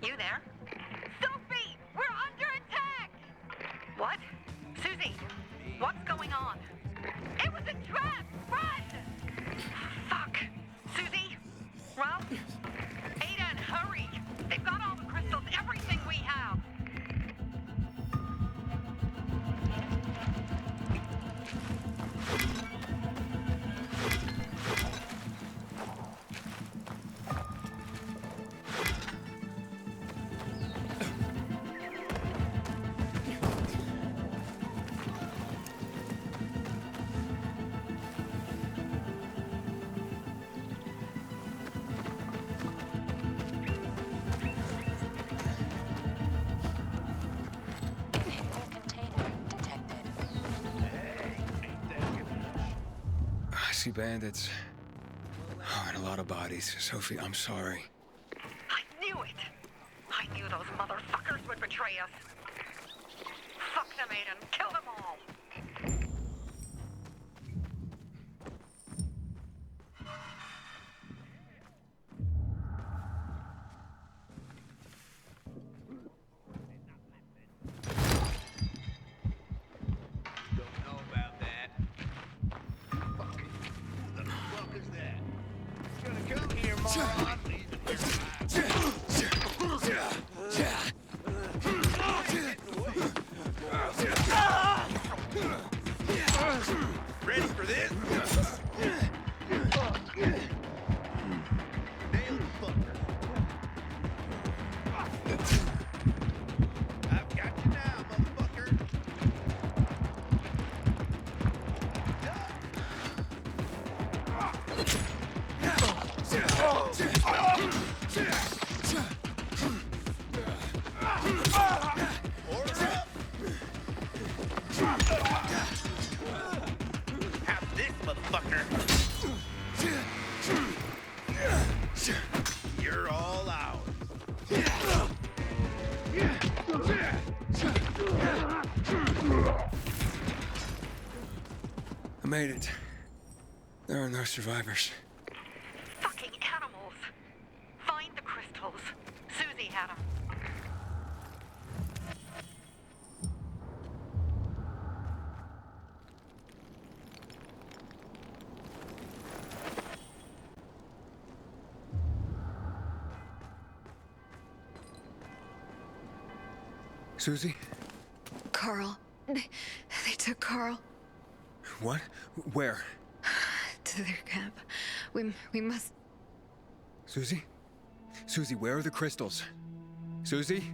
You there? Sophie! We're under attack! What? Susie, what's going on? It was a trap! Run! Fuck! Susie? Ralph? Aiden, hurry! They've got all the crystals, everything we have! I see bandits. Oh, and a lot of bodies. Sophie, I'm sorry. I knew it! I knew those motherfuckers would betray us. Fuck them, Aiden. Kill them all! Ready for this? Nailed the fucker. I've got you now, motherfucker. Order up. Have this, motherfucker. You're all ours. I made it. There are no survivors. Fucking animals! Find the crystals. Susie had them. Susie? Carl. They took Carl What? Where? to their camp. We must... Susie? Susie, where are the crystals? Susie?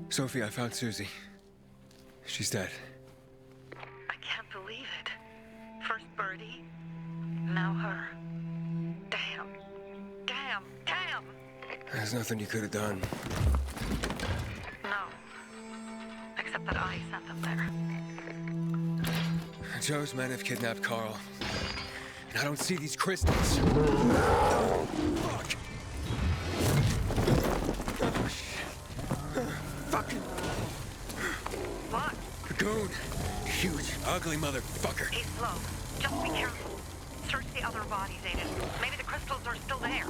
Sophie, I found Susie. She's dead. I can't believe it. First Birdie, now her. Damn. Damn. Damn! There's nothing you could have done. No. Except that I sent them there. Joe's men have kidnapped Carl. And I don't see these crystals. Fuck! Oh, shit. Fucking What? goon. Huge, ugly motherfucker. He's slow. Just be careful. Search the other bodies, Aiden. Maybe the crystals are still there.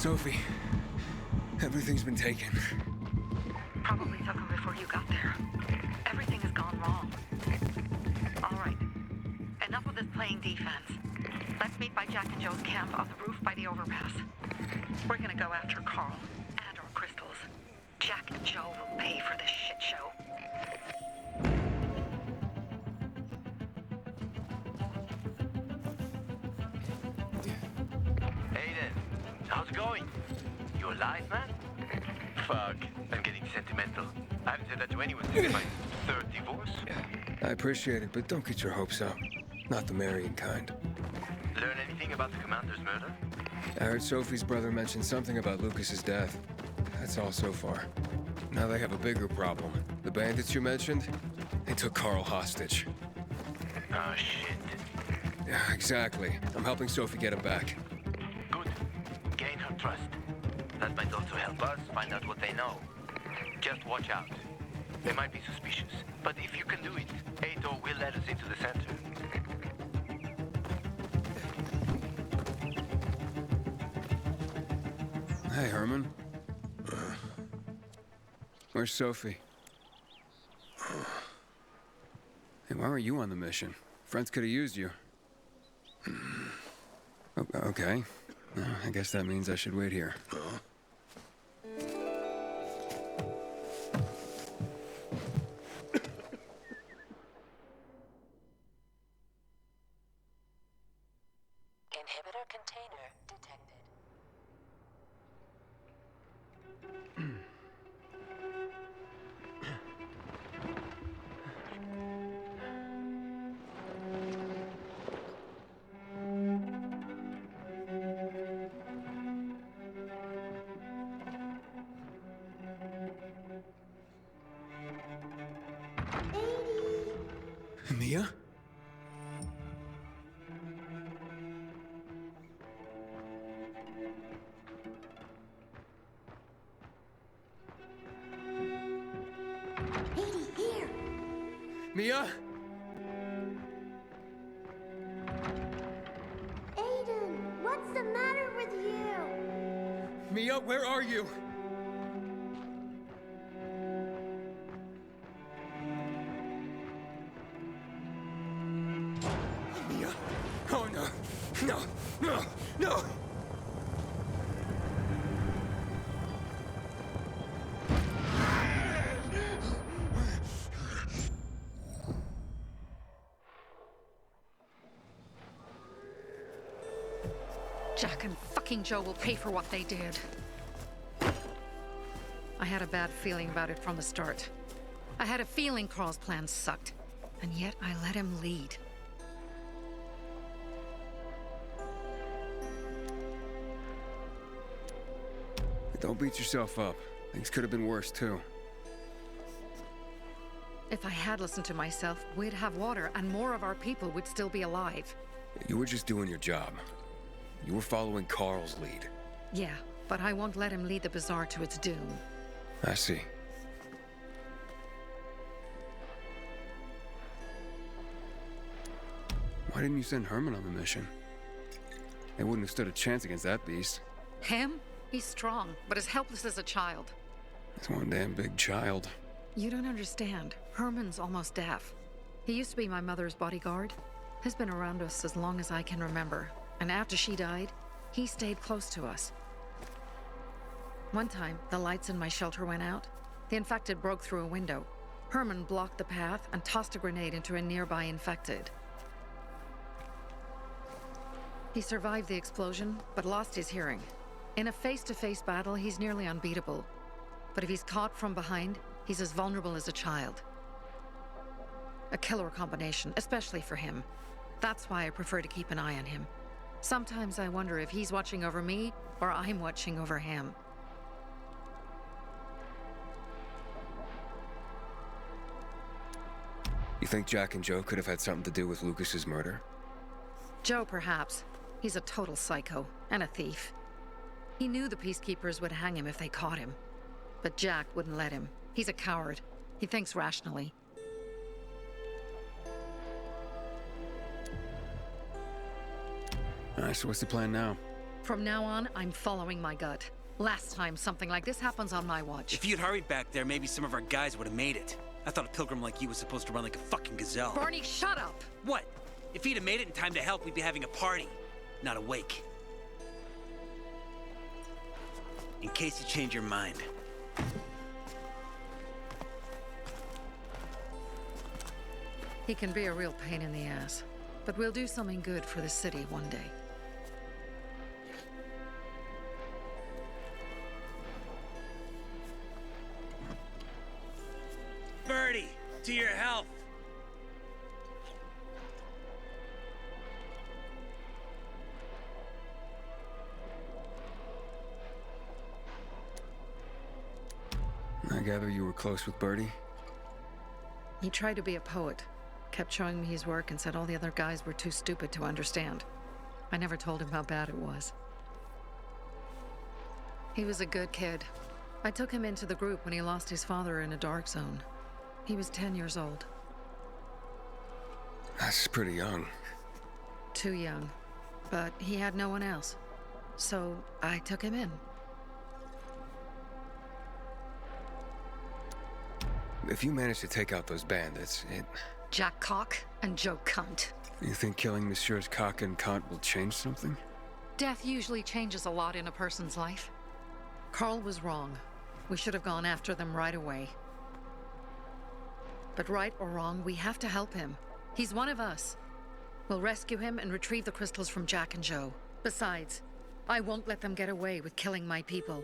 Sophie, everything's been taken. Probably took them before you got there. Everything has gone wrong. All right. Enough of this playing defense. Let's meet by Jack and Joe's camp on the roof by the overpass. We're gonna go after Carl and our crystals. Jack and Joe will pay for this shit show. Hey then, how's it going? You alive, man? Fuck, I'm getting sentimental. I haven't said that to anyone since my third divorce. I appreciate it, but don't get your hopes up. Not the marrying kind. Learn anything about the commander's murder? I heard Sophie's brother mention something about Lucas's death. That's all so far. Now they have a bigger problem. The bandits you mentioned, they took Carl hostage. Oh, shit. Yeah, exactly. I'm helping Sophie get him back. Good. Gain her trust. That might also help us find out what they know. Just watch out. They might be suspicious, but if you can do it, Aitor will let us into the center. Hey, Herman. Where's Sophie? Hey, why were you on the mission? Friends could have used you. Okay. I guess that means I should wait here. Inhibitor container detected. Mia? Mia? Aiden, what's the matter with you? Mia, where are you? Mia? Oh no! No! No! No! Jack and fucking Joe will pay for what they did. I had a bad feeling about it from the start. I had a feeling Carl's plan sucked, and yet I let him lead. Don't beat yourself up. Things could have been worse, too. If I had listened to myself, we'd have water and more of our people would still be alive. You were just doing your job. You were following Carl's lead. Yeah, but I won't let him lead the Bazaar to its doom. I see. Why didn't you send Herman on the mission? They wouldn't have stood a chance against that beast. Him? He's strong, but as helpless as a child. He's one damn big child. You don't understand. Herman's almost deaf. He used to be my mother's bodyguard. He's been around us as long as I can remember. And after she died, he stayed close to us. One time, the lights in my shelter went out. The infected broke through a window. Herman blocked the path and tossed a grenade into a nearby infected. He survived the explosion, but lost his hearing. In a face-to-face battle, he's nearly unbeatable. But if he's caught from behind, he's as vulnerable as a child. A killer combination, especially for him. That's why I prefer to keep an eye on him. Sometimes I wonder if he's watching over me or I'm watching over him. You think Jack and Joe could have had something to do with Lucas's murder? Joe, perhaps. He's a total psycho and a thief. He knew the peacekeepers would hang him if they caught him. But Jack wouldn't let him. He's a coward. He thinks rationally. Alright, so what's the plan now? From now on, I'm following my gut. Last time something like this happens on my watch. If you'd hurried back there, maybe some of our guys would have made it. I thought a pilgrim like you was supposed to run like a fucking gazelle. Barney, shut up! What? If he'd have made it in time to help, we'd be having a party, not a wake. In case you change your mind. He can be a real pain in the ass. But we'll do something good for the city one day. Birdie, to your health. I gather you were close with Birdie? He tried to be a poet, kept showing me his work and said all the other guys were too stupid to understand. I never told him how bad it was. He was a good kid. I took him into the group when he lost his father in a dark zone. He was 10 years old. That's pretty young. Too young. But he had no one else. So I took him in. If you manage to take out those bandits, Jack Cock and Joe Cunt. You think killing Messieurs Cock and Cunt will change something? Death usually changes a lot in a person's life. Carl was wrong. We should have gone after them right away. But right or wrong, we have to help him. He's one of us. We'll rescue him and retrieve the crystals from Jack and Joe. Besides, I won't let them get away with killing my people.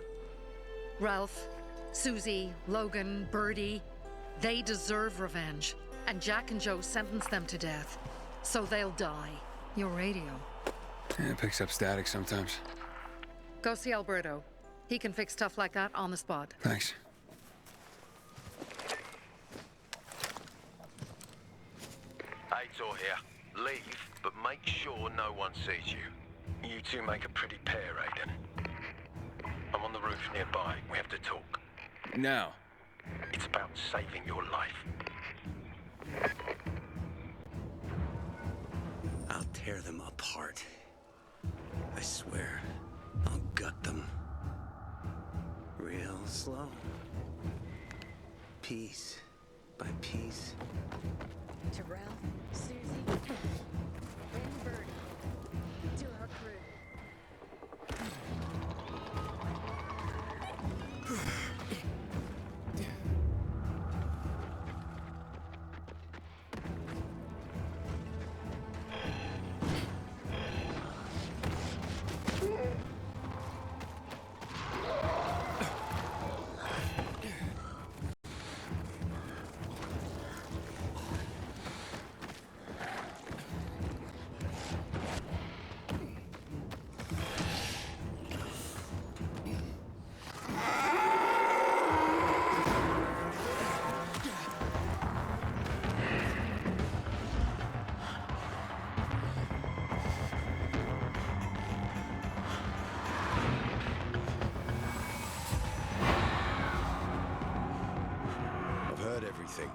Ralph, Susie, Logan, Birdie, they deserve revenge. And Jack and Joe sentenced them to death. So they'll die. Your radio. Yeah, it picks up static sometimes. Go see Alberto. He can fix stuff like that on the spot. Thanks. Aitor here. Leave, but make sure no one sees you. You two make a pretty pair, Aiden. I'm on the roof nearby. We have to talk. Now. It's about saving your life. I'll tear them apart. I swear, I'll gut them. Real slow. Piece by piece. To Ralph, Susie, and Birdie. To our crew.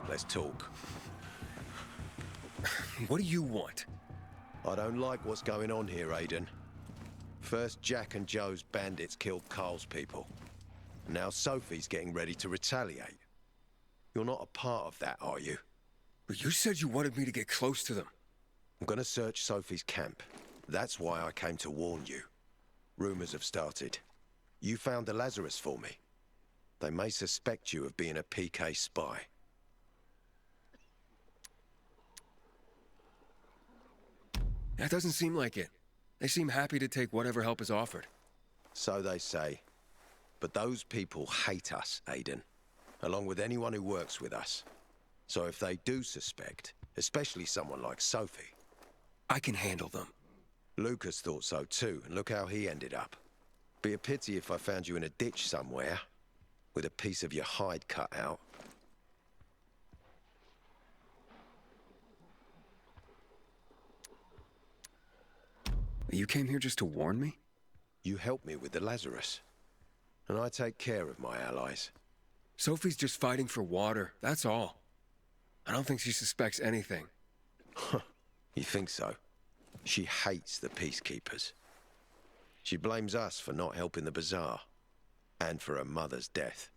Let's talk. What do you want? I don't like what's going on here, Aiden. First, Jack and Joe's bandits killed Carl's people. Now Sophie's getting ready to retaliate. You're not a part of that, are you? But you said you wanted me to get close to them. I'm gonna search Sophie's camp. That's why I came to warn you. Rumors have started. You found the Lazarus for me. They may suspect you of being a PK spy. That doesn't seem like it. They seem happy to take whatever help is offered. So they say. But those people hate us, Aiden. Along with anyone who works with us. So if they do suspect, especially someone like Sophie... I can handle them. Lucas thought so too, and look how he ended up. Be a pity if I found you in a ditch somewhere, with a piece of your hide cut out. You came here just to warn me? You helped me with the Lazarus. And I take care of my allies. Sophie's just fighting for water, that's all. I don't think she suspects anything. You think so? She hates the peacekeepers. She blames us for not helping the Bazaar, and for her mother's death.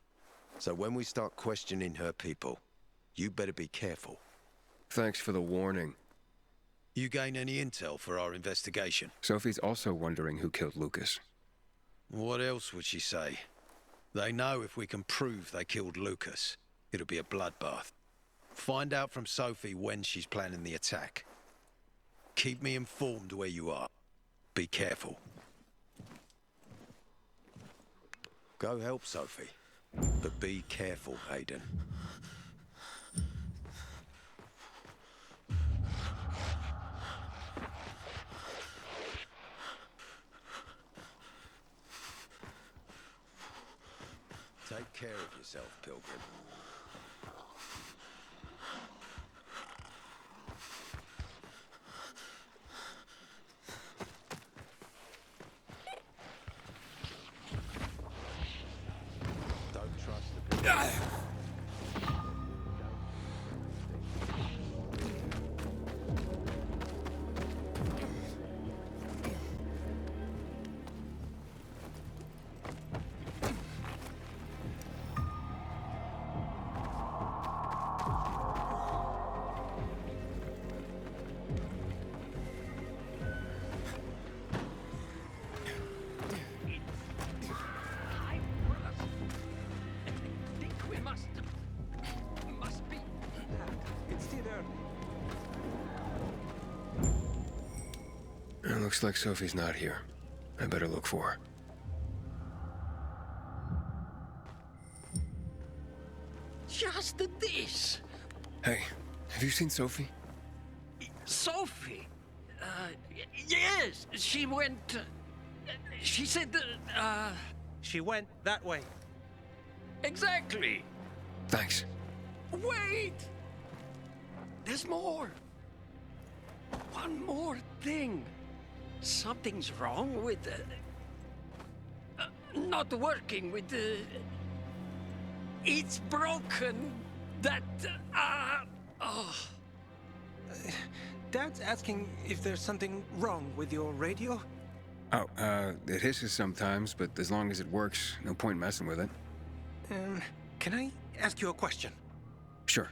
So when we start questioning her people, you better be careful. Thanks for the warning. You gain any intel for our investigation? Sophie's also wondering who killed Lucas. What else would she say? They know if we can prove they killed Lucas, it'll be a bloodbath. Find out from Sophie when she's planning the attack. Keep me informed where you are. Be careful. Go help Sophie, but be careful, Aiden. Take care of yourself, Pilgrim. Don't trust the people. It looks like Sophie's not here. I better look for her. Just this. Hey, have you seen Sophie? Sophie? Yes, she went. She said, She went that way. exactly. Thanks. Wait! There's more. One more thing. Something's wrong with not working with it's broken. That Dad's asking if there's something wrong with your radio. Oh, it hisses sometimes, but as long as it works, no point messing with it. Can I ask you a question? Sure.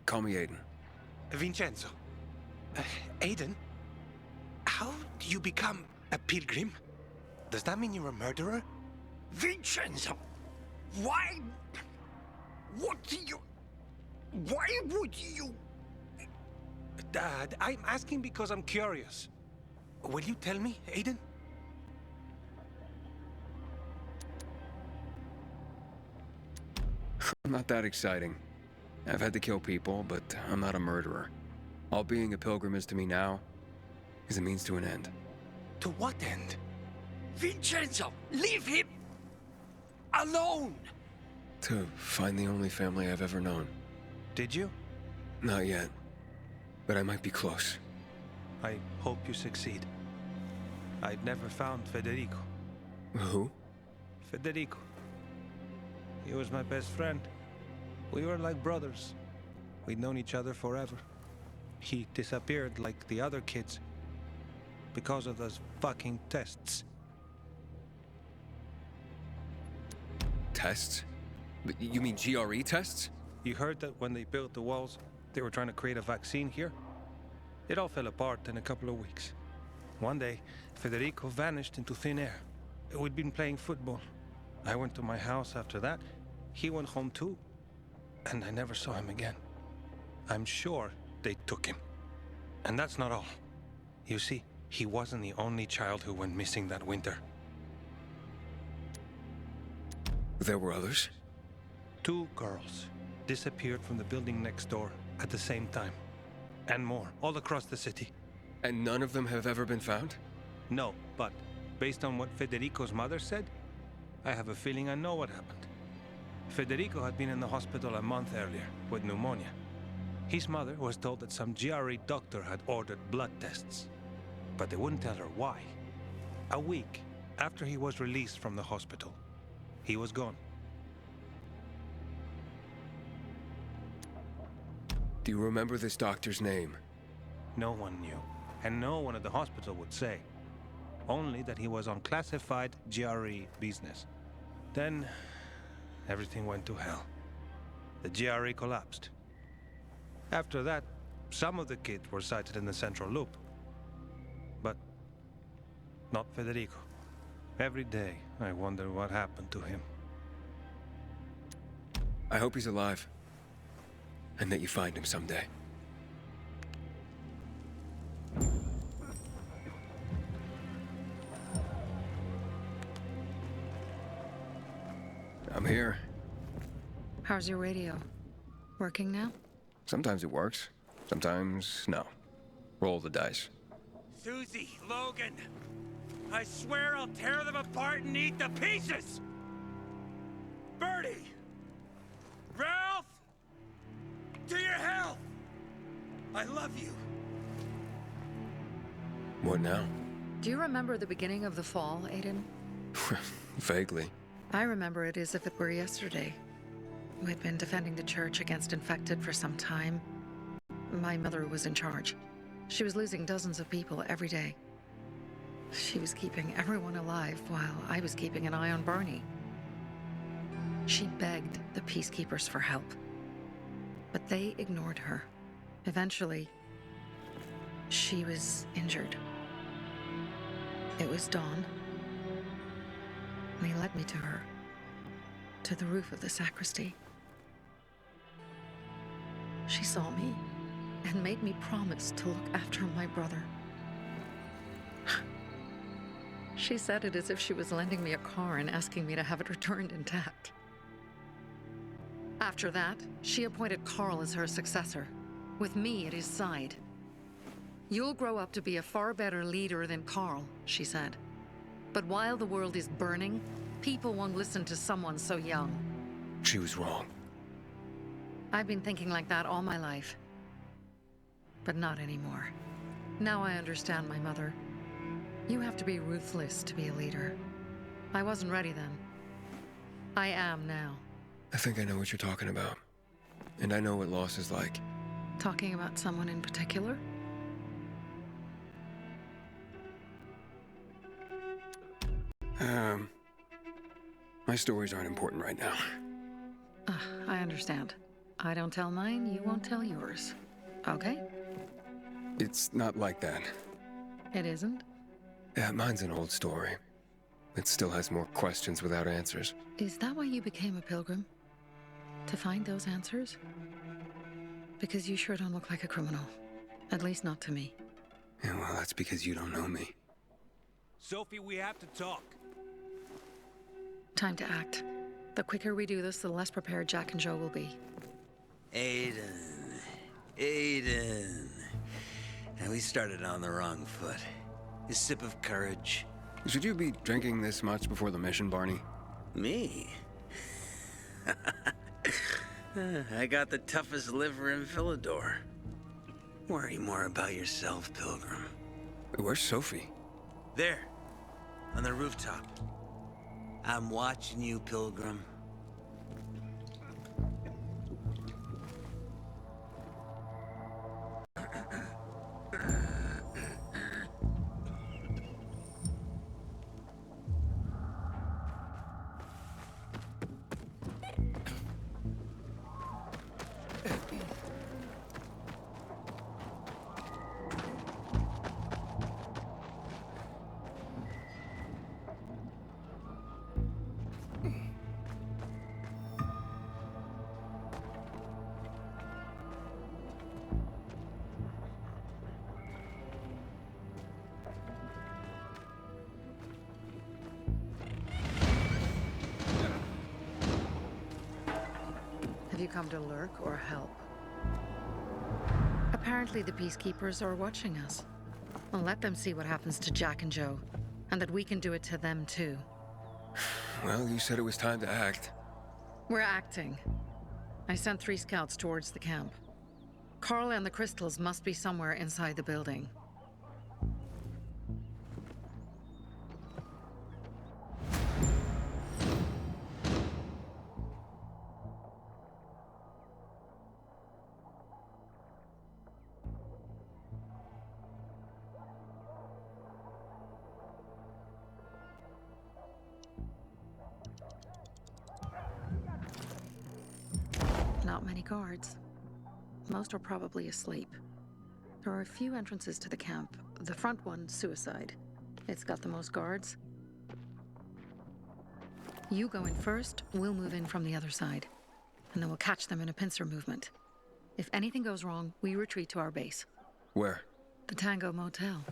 Call me Aiden. Vincenzo. Aiden? How do you become a pilgrim? Does that mean you're a murderer? Vincenzo, why? What do you? Why would you? Dad, I'm asking because I'm curious. Will you tell me, Aiden? Not that exciting. I've had to kill people, but I'm not a murderer. All being a pilgrim is to me now is a means to an end. To what end? Vincenzo, leave him alone. To find the only family I've ever known. Did you? Not yet, but I might be close. I hope you succeed. I'd never found Federico. Who? Federico. He was my best friend. We were like brothers. We'd known each other forever. He disappeared like the other kids because of those fucking tests. Tests? You mean GRE tests? You heard that when they built the walls, they were trying to create a vaccine here? It all fell apart in a couple of weeks. One day, Federico vanished into thin air. We'd been playing football. I went to my house after that. He went home too. And I never saw him again. I'm sure they took him. And that's not all. You see, he wasn't the only child who went missing that winter. There were others? 2 girls disappeared from the building next door at the same time. And more, all across the city. And none of them have ever been found? No, but based on what Federico's mother said, I have a feeling I know what happened. Federico had been in the hospital a month earlier with pneumonia. His mother was told that some GRE doctor had ordered blood tests, but they wouldn't tell her why. A week after he was released from the hospital, he was gone. Do you remember this doctor's name? No one knew, and no one at the hospital would say. only that he was on classified GRE business. Then, everything went to hell. The GRE collapsed. After that, some of the kids were sighted in the central loop. But not Federico. Every day, I wonder what happened to him. I hope he's alive. And that you find him someday. I'm here. How's your radio? Working now? Sometimes it works. Sometimes, no. Roll the dice. Susie, Logan, I swear I'll tear them apart and eat the pieces! Bertie! Ralph! To your health! I love you. What now? Do you remember the beginning of the fall, Aiden? Vaguely. I remember it as if it were yesterday. We'd been defending the church against infected for some time. My mother was in charge. She was losing dozens of people every day. She was keeping everyone alive while I was keeping an eye on Barney. She begged the peacekeepers for help, but they ignored her. Eventually, she was injured. It was dawn. They led me to her, to the roof of the sacristy. She saw me and made me promise to look after my brother. She said it as if she was lending me a car and asking me to have it returned intact. After that, she appointed Carl as her successor, with me at his side. You'll grow up to be a far better leader than Carl, she said. But while the world is burning, people won't listen to someone so young. She was wrong. I've been thinking like that all my life. But not anymore. Now I understand my mother. You have to be ruthless to be a leader. I wasn't ready then. I am now. I think I know what you're talking about. And I know what loss is like. Talking about someone in particular? My stories aren't important right now. I understand. I don't tell mine, you won't tell yours. Okay? It's not like that. It isn't? Yeah, mine's an old story. It still has more questions without answers. Is that why you became a pilgrim? To find those answers? Because you sure don't look like a criminal. At least not to me. Yeah, well, that's because you don't know me. Sophie, we have to talk. Time to act. The quicker we do this, the less prepared Jack and Joe will be. Aiden. And we started on the wrong foot. A sip of courage. Should you be drinking this much before the mission, Barney? Me? I got the toughest liver in Philidor. Worry more about yourself, Pilgrim. Where's Sophie? There, on the rooftop. I'm watching you, Pilgrim. Have you come to lurk or help? Apparently the peacekeepers are watching us. Well, let them see what happens to Jack and Joe, and that we can do it to them too. Well, you said it was time to act. We're acting. I sent 3 scouts towards the camp. Carl and the crystals must be somewhere inside the building. not many guards. Most are probably asleep. There are a few entrances to the camp. The front one, suicide. It's got the most guards. You go in first, we'll move in from the other side. And then we'll catch them in a pincer movement. If anything goes wrong, we retreat to our base. Where? The Tango Motel.